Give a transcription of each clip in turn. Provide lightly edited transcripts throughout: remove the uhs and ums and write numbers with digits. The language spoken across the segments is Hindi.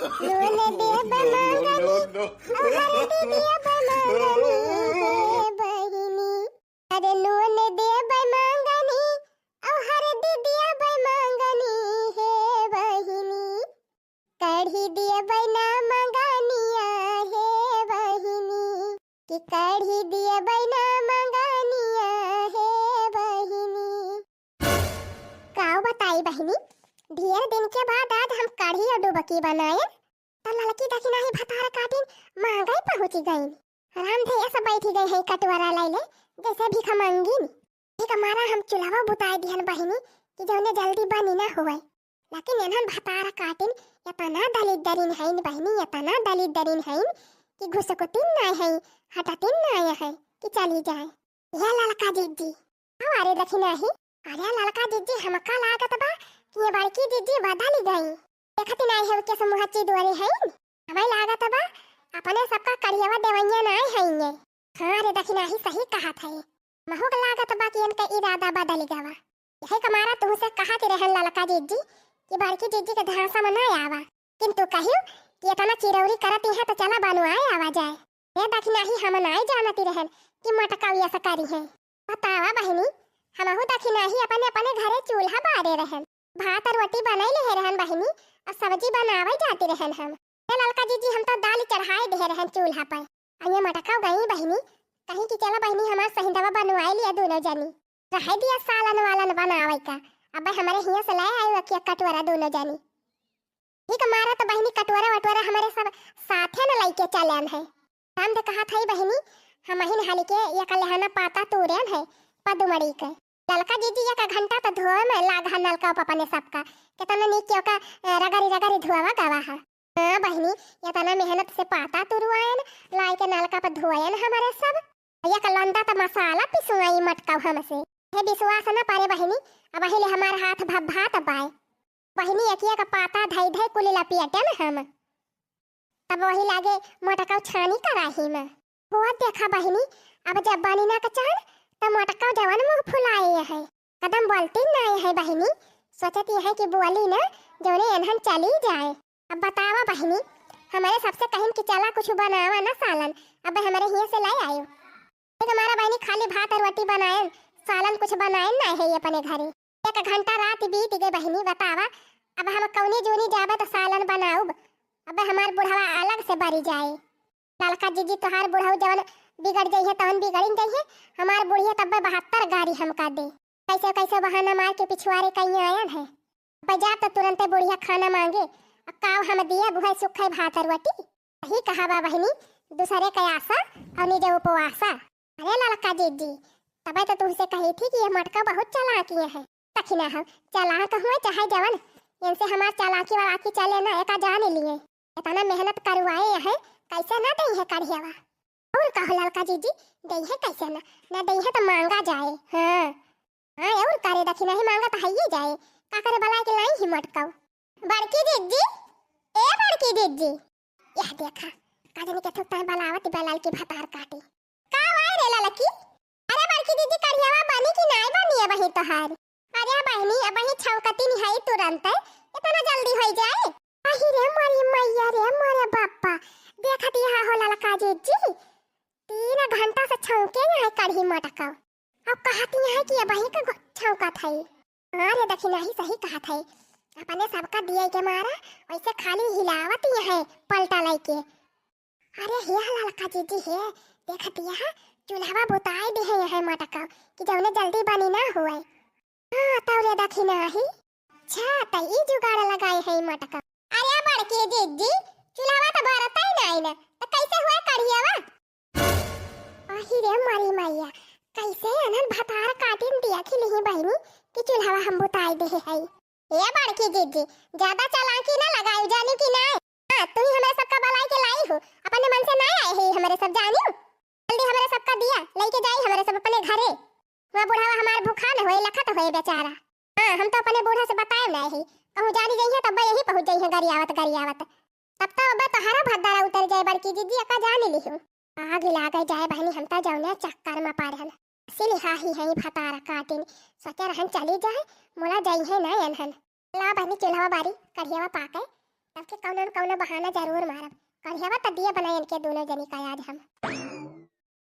नून दे बमांगनी और हल्दी दिया बमांगनी हे बहिनी। अरे नून दे बमांगनी और हल्दी दिया बमांगनी हे बहिनी। कढ़ी दिया बना मंगानिया हे बहिनी कि कढ़ी दिया बना मंगानिया हे बहिनी। काऊ बताई बहिनी, ढेर दिन के बाद आज हम कढ़ी और डुबकी बनाए तो लड़की देखी नहीं भतार काटिन महंगाई पहुंची गई। राम थे ऐसा बैठी गई है कटवरा लाइले जैसे भीख मांगी। ठीक हमारा हम चूल्हा बुताई दिहन बहिनी कि जौने जल्दी बनी ना होए। लेकिन इन्हन भतार काटिन इतना दलित दरिन है बहिनी, इतना दलित दरिन है कि घुसकुतिन नहीं है, हटतिन नहीं है कि चली जाए। यह लड़का जीजी हमारे देखी नहीं। अरे लड़का जीजी हमका लागत बा कि ये बड़की जीजी बदल गई। देखती नहीं है के समूहची दुआरे है। हमें लागत बा अपने सबका करियावा देवैया नहीं है ये। हां रे देखी नहीं सही कहा था। महू के लागत बा कि इनका इरादा बदल गवा। यही कमारा तुमसे कहा कि रहन लड़का जीजी कि बड़की जीजी के धांसा में ना आवा, किंतु कहियो कि इतना चिरौरी करती है तो चला बनवाए आवा जाए। ये देखी नहीं हम नहीं जानती रहन कि मटका ऐसा करी है। बतावा बहनी, हमहु देखी नहीं अपने अपने घरे चूल्हा बारे रहन, भात और रोटी बनाई ले रहन बहनी और सब्जी बनावे जाती रहन। हम ये लड़का जीजी हम तो दाल चढ़ाए दे रहन चूल्हा पर। अये मटका गई बहनी कहीं कि चला बहनी हमार सही दवा बनवाई लिया दोनों जनी। रह दिया सालन वालन बनावे का। अब हमारे हिया से लाए आए कि कटवरा दोनों जनी। ठीक हमारा तो बहनी कटवरा वटवरा हमारे सब साथे न लेके चलन है। हम तो कहा था बहनी हम ही हाली के ये कलहना पाता तोरेन है पदुमड़ी के। ललका जीजी या का घंटा तो धोए में लागा नलका पपने सबका कितना नीचे का रगड़ी रगड़ी धोवा गवा है। हां बहनी ये तना मेहनत से पाता तुरुआयन लाई के नलका पर धोयन हमारे सब। या का लंदा तो मसाला पिसुआई मटका हमसे हे विश्वास न पारे बहनी। अब हिले हमार हाथ भभात बाय बहनी एकिया का पाता धई धई कुली लपेटे न हम तब वही लागे मटका छानी कराही में। बहुत देखा बहनी अब जब बनी ना कचान तब मटका जवान मुंह फुलाए है कदम बोलती नहीं है बहनी। सोचती है कि बोली ना जोने एनहन चली जाए। अब बतावा बहनी हमारे सबसे कहिन कि चला कुछ बनावा ना सालन। अब हमारे हिया से लाई आयो हमारा बहनी खाली भात और रोटी बनाए सालन कुछ बनाए ना है अपने घरे। एक घंटा रात बीत गई बहनी बतावा अब हम कौनी जूनी जाबे तो सालन बनाऊ। अब हमार बुढ़वा अलग से बरी जाए। ललका जीजी तोहार बुढ़ऊ जवन बिगड़ जाई है तवन बिगड़िन जाई है। हमार बुढ़िया तब 72 गाड़ी हमका दे कैसे कैसे बहाना मार के पिछवाड़े कहीं आया है। बजा तो तुरंत बुढ़िया खाना मांगे अब काव हम दिया बुढ़ा सुखे भात और रोटी। यही कहा बा बहनी दूसरे के आशा और निज उपवासा। अरे ललका जीजी तबे तो तुमसे कही थी कि ये मटका बहुत चालाकी है। तखिना हम चालाक हुए चाहे जवन इनसे हमार चालाकी वाला की चले ना एका जाने लिए इतना मेहनत करवाए है कैसे ना दई है कढ़ियावा। और कहो ललका जीजी दई है कैसे ना दई है तो मांगा जाए। हां हां और करे दखिना ही मांगा तो हइए जाए का करे भला के लाई ही मटका। बड़की जीजी ए बड़की जीजी यह देखा काजनी के थोक बलावत बलाल की भतार काटी का वाई रे ललकी। अरे बड़की दीदी कढ़ियावा बनी कि नहीं बनी है बही तोहार। अरे बहनी अब ही छौकती नहीं है तुरंत इतना जल्दी हो जाए। अही रे मारी मैया रे मारे बापा देखती है हो ललका जीजी 3 घंटा से छौके है कढ़ी मटका। अब कहती है कि अब ही का छौका था। अरे देखी नहीं सही कहा था अपने सबका दिए के मारा वैसे खाली हिलावत है पलटा लेके। अरे हे ललका जीजी है देखती है चूल्हा बुताई दे है मटका कि जौने जल्दी बनी ना हुए। हां तौरे देखी नहीं छा त ई जुगाड़ लगाई है मटका। अरे बड़की जीजी चूल्हा तो भरता ही नहीं ना तो कैसे हुआ कढ़ियावा। अही रे मारी मैया कैसे अनन भतार काटिन दिया कि नहीं बहनी कि चूल्हा हम बुताई दे है। ये बड़की जीजी ज्यादा चालाकी ना लगाई जानी कि नहीं। हां तुम ही हमारे सबका बलाई के लाई हो अपने मन से ना आए है हमारे सब जानी जल्दी हमारे सबका दिया लेके जाई हमारे सब अपने घरे। वह बुढ़ावा हमार भूखा न होए लखत होए बेचारा। हां हम तो अपने बूढ़ा से बताए नहीं कहूं जानी जाई है तब यही पहुंच जाई है गरियावत तब तो अब तो हरा भद्दारा उतर जाए। बड़की जीजी का जान ली हूं आग लागे जाए बहनी हम तो जौने चक्कर में पारहन सिल हाही है भतारा काटिन सोचे रहन चली जाए मोला जाई है ना एनहन ला बहनी चूल्हा बारी कढ़ियावा पाके तब के कौनो न कौनो बहाना जरूर मारब। कढ़ियावा त दिए बनाई इनके दोनों जनी का आज हम।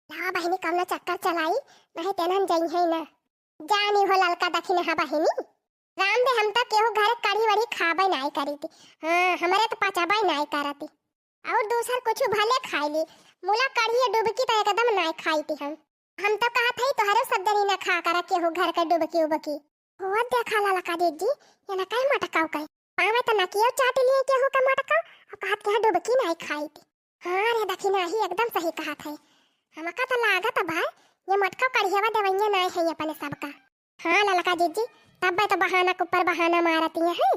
लावा बहिनी कौनो चक्कर चलाई नहीं तेनन जई है ना। जानी हो ललका दखिन हा बहिनी। राम दे हम त केहू घर कढ़ी वढ़ी खाबे नहीं करी थी। हां हमरे तो पचाबे नहीं करती। और दूसर कुछ भले खाई ली मुला कढ़ी डुबकी तो एकदम नहीं खाई थी हम तो कहा थी तोहरे सब जनी ना खा कर केहू घर के डुबकी उबकी होत देखा ललका दीदी ये ना कई मटकाओ कई पावे तो नकियो चाट लिए केहू का मटका और कहत के डुबकी नहीं खाई थी। हां रे दखी नहीं एकदम सही कहा थे। हमका तो लागत भाई ये मटका कढ़ियावा देवैया नहीं है अपने सबका। हां ललका दीदी तब तो बहाना के ऊपर बहाना मारती है।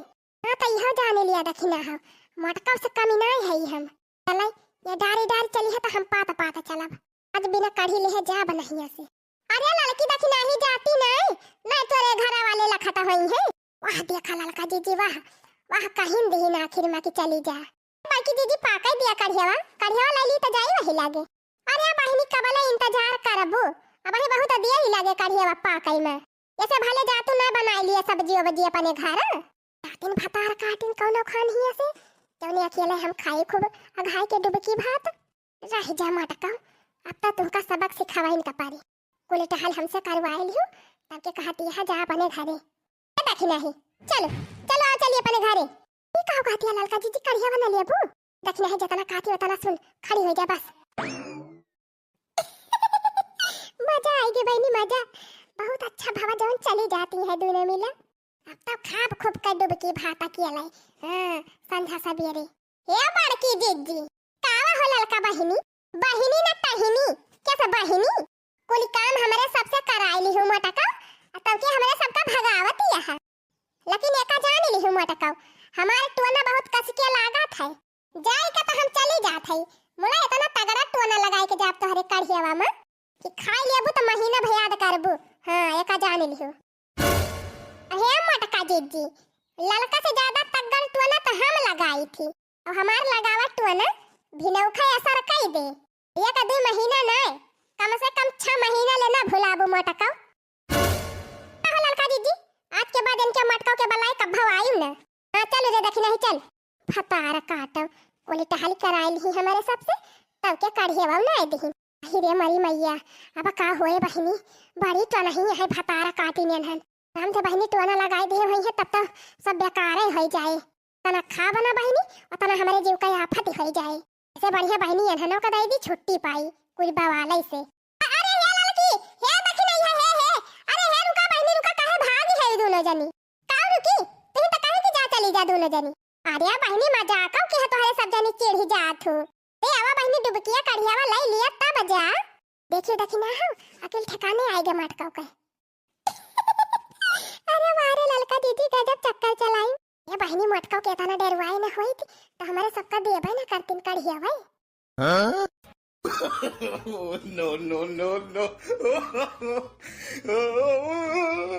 हां तो इहो जाने लिया दखी ना हो मटका से कमी नहीं है हम। चले ये डारी डारी चली है तो हम पाता पाता चलब। आज बिना कढ़ी ले जा बनहिया से। अरे लड़की दखी नहीं जाती नहीं तोरे घर वाले लखता होई है। वाह देखा ललका दीदी वाह वाह कहीं दी ना आखिर में की चली जा। बाकी दीदी पाका दिया कढ़ियावा ले ली तो जाई वही लागे। अरे बहिनी कबले इंतजार करबो अब ही बहुत दिया ही लागे कढ़ियावा पाकई में। ऐसे भले जातू ना बनाई लिए सब्जी वब्जी अपने घर काटिन भतार काटिन कौनो खान ही से तोने अकेले हम खाए खूब अघाई के डुबकी भात रह जा मटका। अब तो तुमका सबक सिखावाइन का पारी कुल टहल हमसे करवाई लियो तब के कहती है जा अपने घरे देखी नहीं। चलो चलो आ चलिए अपने घरे। ये कहो कहती है ललका दीदी कढ़िया बना ले बू देखी नहीं जितना कहती उतना सुन खड़ी हो जा बस। मजा आएगी बहनी मजा बहुत अच्छा भावा जौन चली जाती है दोनों मिला। अब तो खाब खूब कर डुबकी भाता की अलाई। हां संध्या सबेरे हे बड़की दीदी कावा हो ललका बहिनी बहिनी ना तहिनी कैसे बहिनी कोई काम हमारे सबसे कराई ली हूं मटका तब के हमारे सबका भगावत ही है। लेकिन एका जान ली हूं मटका हमारे टोना बहुत कस के लागत है जाई का तो हम चली जात है मोला इतना तगड़ा टोना लगाई के जाब तोहरे कढ़ियावा में कि खाई लेबू तो महीना भयाद करबू। हां एका जान ली हूं। हे मटका दीदी ललका से ज्यादा तगड़ टोना तो हम लगाई थी और हमार लगावट टोना भिनौखा असर कई दे एक दो महीना नहीं कम से कम 6 महीना लेना भुलाबू मटका। ललका दीदी आज के बाद इनके मटका के बलाई कब आयु ना। हां चलो रे देखी नहीं चल फतार काटो ओली टहल कराई ली हमारे सबसे तब के कढ़ियावा नहीं दी। हिरे मरी मैया अब का होए बहिनी बड़ी तो नहीं है फतार काटी नेन हम तो बहिनी टोना लगाई दे होई है तब तो सब बेकार हो जाए तना खा बना बहिनी और तना हमारे जीव का आफत हो जाए। ऐसे बढ़िया बहिनी एनहनो का दई दी छुट्टी पाई कुल बवाले से। अरे हे लड़की हे देखी नहीं है हे अरे हे रुका बहिनी रुका काहे भागी है दोनों जनी का रुकी तुम तो काहे की जा चली जा दोनों जनी। अरे बहिनी मजाक के तोहरे सब जनी चिढ़ी जात हो ए आवा बहिनी डुबकिया कढ़ियावा ले लिया तब जा देखी देखी ना हो अकेले ठिकाने आएगा मटका के। अरे मारे ललका दीदी गजब चक्कर चलाई ये बहिनी मटका के तना डरवाई ना होई थी तो हमारे सबका देबे ना करतिन कढ़ियावा। हां no no no no